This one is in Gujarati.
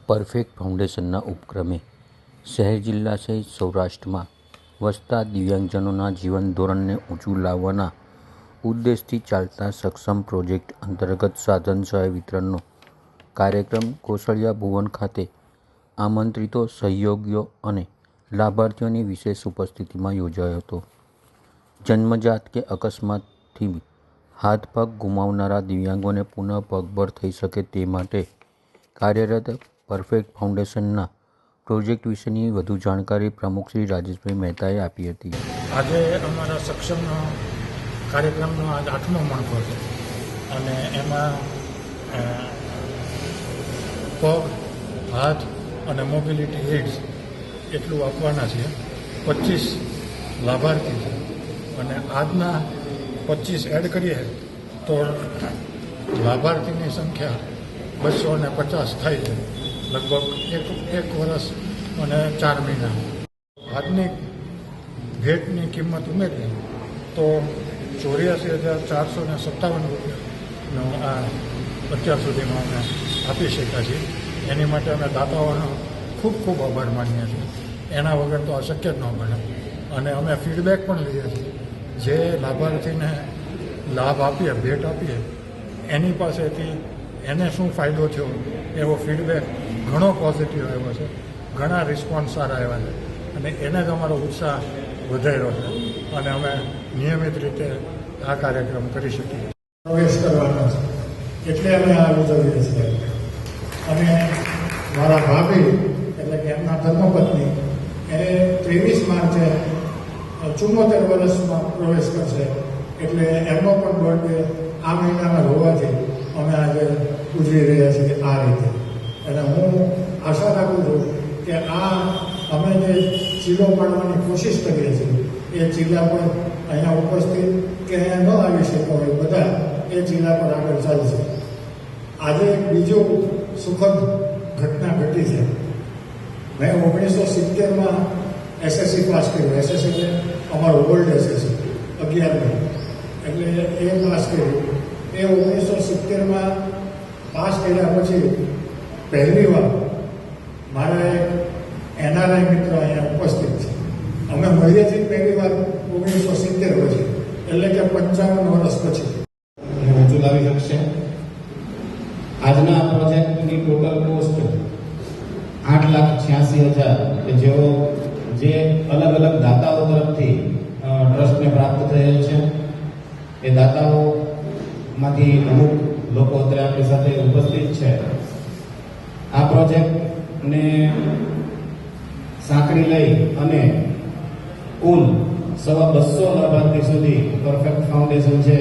પરફેક્ટ ફાઉન્ડેશનના ઉપક્રમે શહેર જિલ્લા સહિત સૌરાષ્ટ્રમાં વસતા દિવ્યાંગજનોના જીવન ધોરણને ઊંચું લાવવાના ઉદ્દેશથી ચાલતા સક્ષમ પ્રોજેક્ટ અંતર્ગત સાધન સહાય વિતરણનો કાર્યક્રમ કૌશલ્યા ભુવન ખાતે આમંત્રિતો સહયોગીઓ અને લાભાર્થીઓની વિશેષ ઉપસ્થિતિમાં યોજાયો હતો. જન્મજાત કે અકસ્માતથી હાથ પગ ગુમાવનારા દિવ્યાંગોને પુનઃ પગભર થઈ શકે તે માટે કાર્યરત પરફેક્ટ ફાઉન્ડેશનના પ્રોજેક્ટ વિશેની વધુ જાણકારી પ્રમુખ શ્રી રાજેશભાઈ મહેતાએ આપી હતી. આજે અમારા સક્ષમનો કાર્યક્રમનો આજ 8મો મણકો છે અને એમાં પગ, હાથ અને મોબિલિટી એડ્સ એટલું આપવાના છે. 25 લાભાર્થી છે અને આજના 25 એડ કરીએ તો લાભાર્થીની સંખ્યા 250 થાય છે, લગભગ એક વર્ષ અને 4 મહિના. આજની ભેટની કિંમત ઉમેરીએ તો 84,457 રૂપિયાનો આ અત્યાર સુધીમાં અમે આપી શક્યા છીએ. એની માટે અમે દાતાઓનો ખૂબ ખૂબ આભાર માનીએ છીએ. એના વગર તો અશક્ય જ ન બને. અને અમે ફીડબેક પણ લઈએ છીએ. જે લાભાર્થીને લાભ આપીએ, ભેટ આપીએ, એની પાસેથી એને શું ફાયદો થયો એવો ફીડબેક ઘણો પોઝિટિવ આવ્યો છે. ઘણા રિસ્પોન્સ સારા આવ્યા છે અને એને જ અમારો ઉત્સાહ વધાર્યો છે અને અમે નિયમિત રીતે આ કાર્યક્રમ કરી શકીએ. પ્રવેશ કરવાનો છે એટલે અમે આ ઉજવીએ છીએ. અને મારા ભાભી એટલે કે એમના ધર્મપત્ની એને 23 માર્ચે 74 વર્ષમાં પ્રવેશ કરશે એટલે એમનો પણ બર્થડે આ મહિનામાં હોવાથી અમે આજે ઉજવી રહ્યા છીએ આ રીતે. અને હું આશા રાખું છું કે આ અમે જે ચીલો પાડવાની કોશિશ કરીએ છીએ એ ચીલા પર અહીંયા ઉપસ્થિત કે અહીંયા ન આવી શકતા હોય બધા એ ચીલા પર આગળ ચાલશે. આજે બીજું સુખદ ઘટના ઘટી છે. મેં 1970માં એસએસસી પાસ કર્યું. એસએસસી એટલે અમારો ઓલ્ડ એસએસસી 11મી એટલે એ પાસ કર્યું. એ 1970માં પાસ કર્યા પછી પહેલી વાર મારા એક એનઆરઆઈ મિત્ર અહીંયા ઉપસ્થિત છે. અમે મળીએ છીએ પહેલી વાર 1970 પછી એટલે કે 55 વર્ષ પછી. ઊંચું લાવી શકશે. આજના પ્રોજેક્ટની ટોટલ કોસ્ટ 8,86,000 કે જેઓ જે અલગ અલગ દાતાઓ તરફથી ટ્રસ્ટને પ્રાપ્ત થયેલ છે. એ દાતાઓમાંથી અમુક લોકો અત્યારે આપણી સાથે ઉપસ્થિત છે. આ પ્રોજેક્ટને સાંકળી લઈ અને કુલ 250 લાભાર્થી સુધી પરફેક્ટ ફાઉન્ડેશન છે